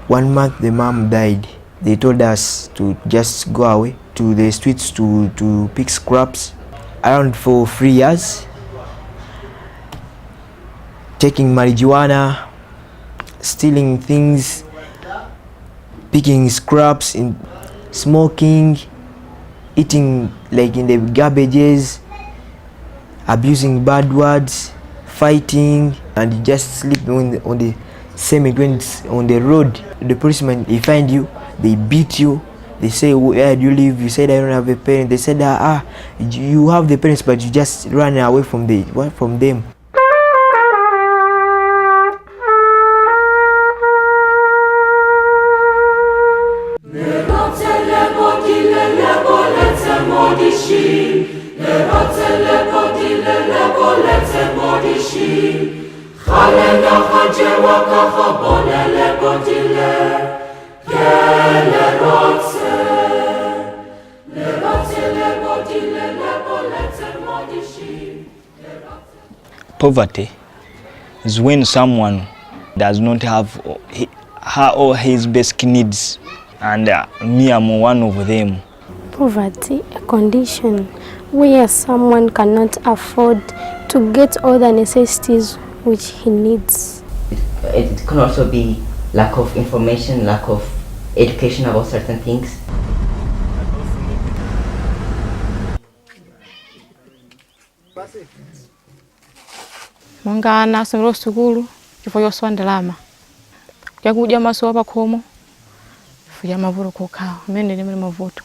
1 month the mom died. They told us to just go away to the streets to pick scraps. Around for 3 years, taking marijuana, stealing things, picking scraps, smoking, eating like in the garbages, abusing bad words, fighting, and just sleeping on the same events on the road. The policemen, they find you, they beat you. They say, where do you live? You said I don't have a parent. They said, you have the parents, but you just run away from them. Poverty is when someone does not have her or his basic needs, and me am one of them. Poverty, a condition where someone cannot afford to get all the necessities which he needs. It can also be lack of information, lack of education about certain things. Mangana semro sukulu kifoyo swandalama yakuja maso hapa komo fuya mavuro kokao mende ni mavuto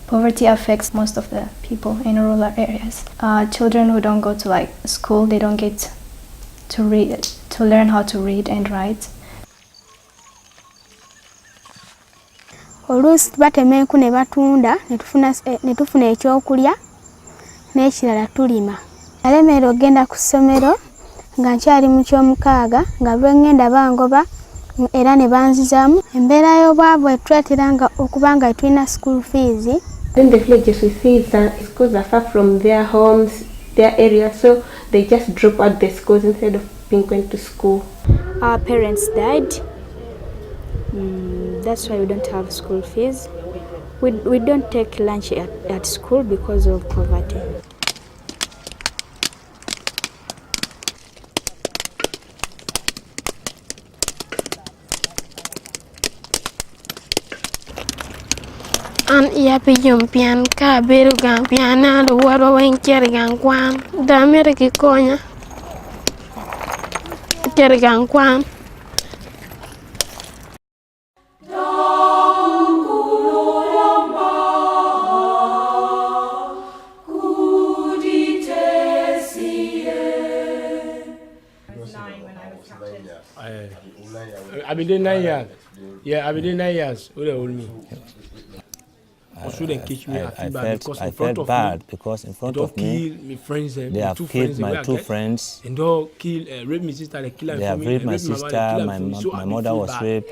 Poverty affects most of the people in rural areas. Children who don't go to school, they don't get to learn how to read and write. Oluusi batema enku ne batunda ne tufuna ekyokulya n'ekirala tulima. Nalemererwa okugenda ku ssomero nga nkyali mu ky'omukaaga nga bwengenda bangoba era ne banzizaamu. Embeera y'obwavu etweteranga okuba nga tulina school fees. In the villages we see that schools are far from their homes, their areas, so they just drop out the schools instead of being going to school. Our parents died. That's why we don't have school fees. We don't take lunch at school because of poverty. An iya pijom pian ka beru gang piana do waro wen ker gang kwan da mere ki konya ker gang kwan I've been there 9 years. Yeah, I've been there 9 years. What old me? I felt bad because in front of me, they have killed my two friends. And they raped my sister. They have raped my sister. My mother was raped.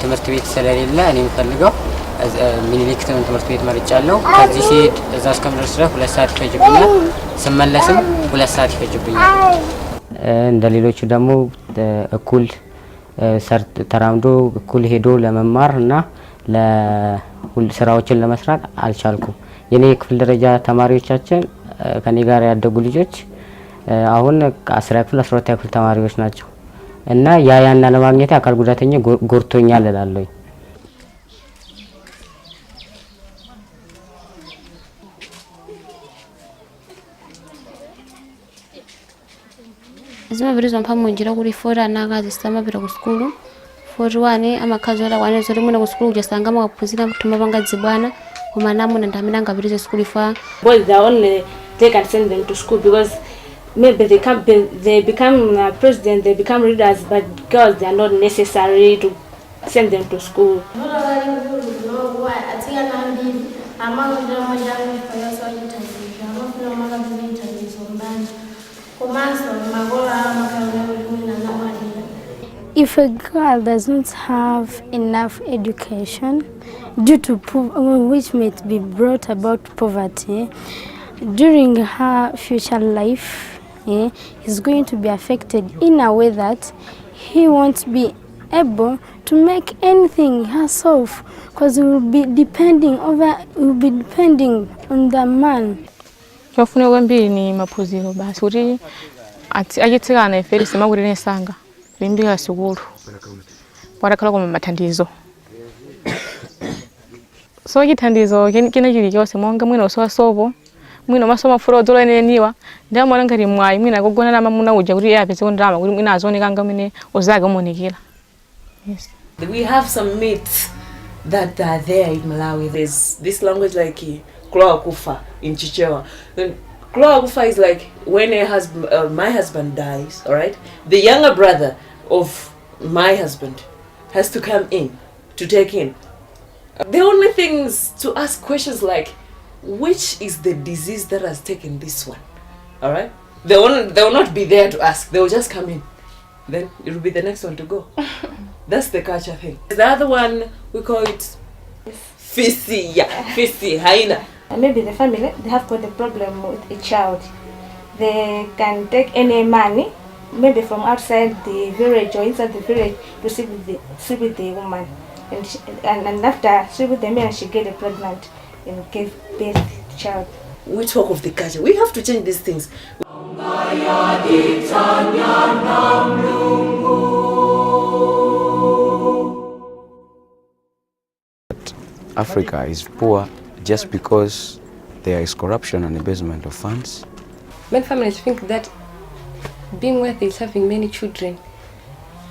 ትምህርት ቤት ስለሌለ እኔ የምፈልገው ሚኒሊክ ትምህርት ቤት መርጫለሁ። ከዚህ ሲሄድ እዛ እስከምደርስ 2 ሰዓት ይፈጅብኛል፣ ስመለስም 2 ሰዓት ይፈጅብኛል። እንደ ሌሎቹ ደግሞ እኩል ተራምዶ እኩል ሄዶ ለመማርና ለስራዎችን ለመስራት አልቻልኩም። የኔ ክፍል ደረጃ ተማሪዎቻችን ከኔ ጋር ያደጉ ልጆች አሁን 10 ክፍል 12 ክፍል ተማሪዎች ናቸው እና ያና ለማግኘት አካል ጉዳተኛ ጎርቶኛል እላለሁ። Zima birizo mpamunjira kuri fora nagazi sitama bira ku skulu fora wane amakazi wala wane zori muna ku skulu jasanga makapuzira mutuma bangazi bwana kumanamu na ndamina ngabirizo skulu fa. Boys they only they can send them to school because maybe they become president, they become leaders, but girls they are not necessary to send them to school. If a girl does not have enough education due to which may be brought about poverty during her future life, is going to be affected in a way that he won't be able to make anything herself because he will be depending on the man. Kyofune wembiri ni mapuziro basi uri ati agitirana iferisi maguri nesanga bimbira suguru barakala ko matandizo so gitandizo kina kiri cyose monga mwino so asobo mwino masoma furo dole niwa ndamona ngari mwayi mwina gogona namuna uje uri yapeze ko ndama uri mwina azone kanga mine ozaga monikira. Yes, we have some myths that are there in Malawi. There's this language like Kloa Kufa in Chichewa. Kloa Kufa is like when my husband dies, all right? The younger brother of my husband has to come in to take in. The only thing is to ask questions like, which is the disease that has taken this one, all right? They will not be there to ask. They will just come in. Then it will be the next one to go. That's the culture thing. The other one, we call it Fisi. Yeah, Fisi, Haina. Maybe the family, they have got a problem with a child. They can take any money, maybe from outside the village or inside the village, to sleep with the woman. And after sleep with the man, she get pregnant and give birth to the child. We talk of the culture. We have to change these things. Africa is poor just because there is corruption and abasement of funds. Many families think that being wealthy is having many children.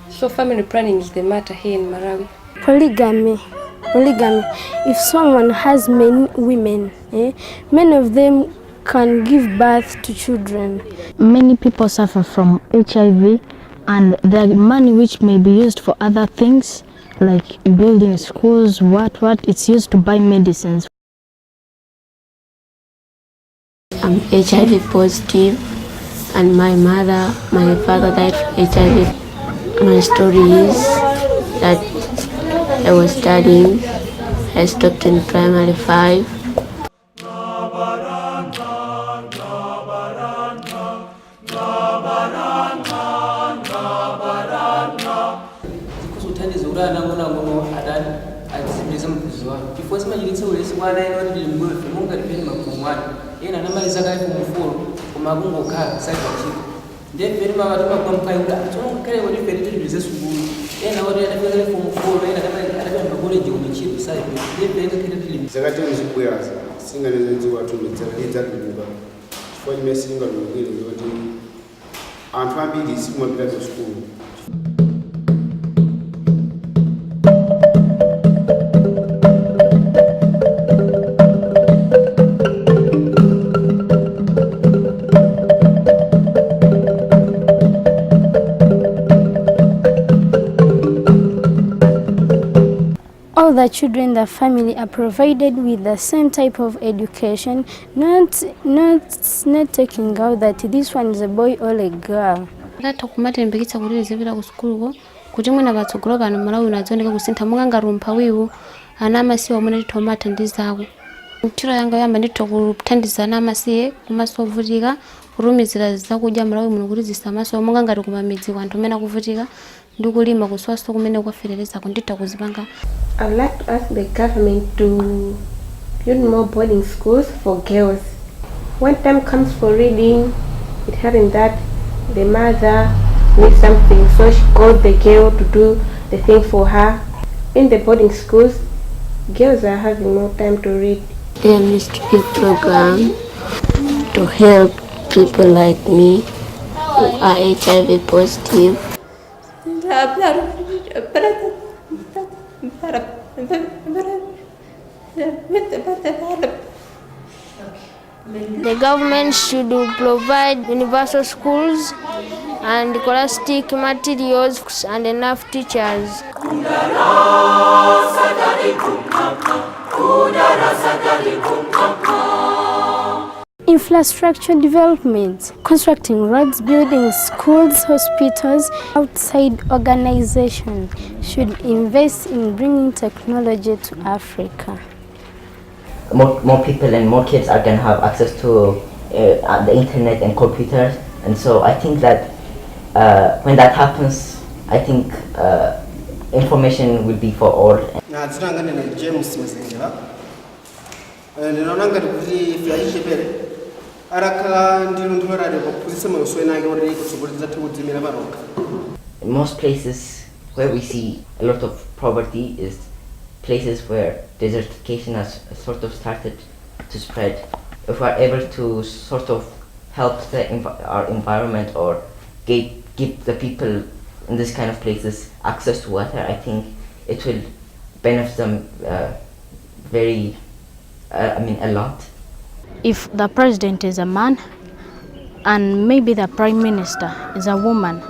So family planning is the matter here in Malawi. Polygamy. If someone has many women, many of them can give birth to children. Many people suffer from HIV, and the money which may be used for other things like building schools, it's used to buy medicines. I'm HIV positive, and my father died from HIV. My story is that I was studying. I stopped in primary 5. Ina na mali zaga ifu mfuru kumagungo ka sai kachi nde feri mama tuma kwa mpayuda to kale wali feri tulize suguru ina wali ya feri ifu mfuru ina kama alaba mbagore joni chidu sai nde feri kale tulize zaga tena zikuyaza singa nezenzi watu mtsakiza kubuga kwa mesinga ngile yote antwambili siku mabila sukuru. All the children in the family are provided with the same type of education, not taking out that this one is a boy or a girl. Lata kumate mbikitsa kuti zivira ku skuluko kuti mwina batsogolo bano Malawi unadzoneka kusintha munganga rumpa wiwu ana amasiye omwe tomata ndizawo. Ntchito yanga yamba nditho kuthandiza na amasiye kumaso ovutika kurumizira zakudya Malawi muno kuti zisamaso munganga ngati kumamidzi kwanthu amene akuvutika ndikulima kuswaso kumene kwaferereza kundita kuzipanga. I'd like to ask the government to build more boarding schools for girls. When time comes for reading, it happened that the mother needs something, so she called the girl to do the thing for her. In the boarding schools, girls are having more time to read. There needs to be a program to help people like me who are HIV positive. The government should provide universal schools and scholastic materials and enough teachers. Infrastructure development, constructing roads, building schools, hospitals. Outside organizations should invest in bringing technology to Africa. More people and more kids are going to have access to the internet and computers, and so I think that when that happens, I think information will be for all. James Mzengela ninaonanga kuti fyaishe pere araka ndilo ndorare kupuzisa maswena ngori kusubuliza tukuzimira baroka. In most places where we see a lot of poverty is places where desertification has sort of started to spread. If we're able to sort of help our environment or give the people in this kind of places access to water, I think it will benefit them a lot. If the president is a man and maybe the prime minister is a woman,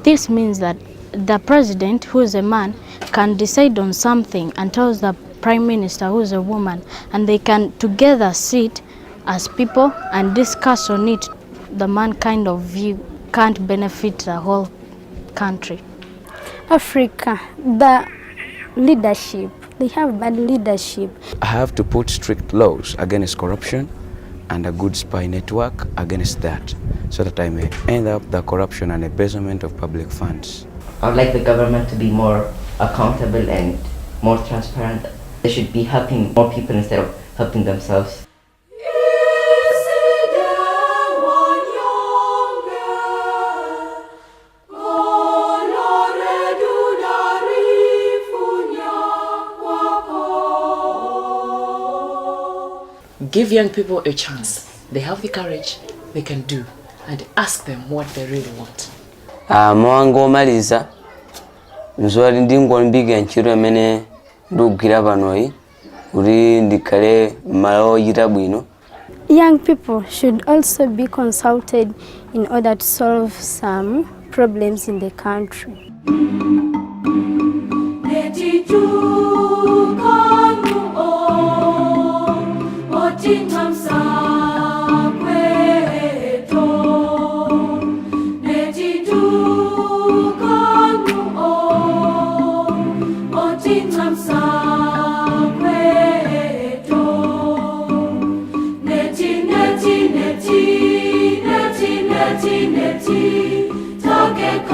this means that the president, who is a man, can decide on something and tells the prime minister, who is a woman, and they can together sit as people and discuss on it. The man kind of view can't benefit the whole country. Africa, the leadership, they have bad leadership. I have to put strict laws against corruption and a good spy network against that, so that I may end up the corruption and embezzlement of public funds. I would like the government to be more accountable and more transparent. They should be helping more people instead of helping themselves. Give young people a chance. They have the courage, they can do, and ask them what they really want. Mwango maliza nzwali ndingo mbiga nchiro emene ndugira banoi uri ndikale malo yirabwino. Young people should also be consulted in order to solve some problems in the country. Take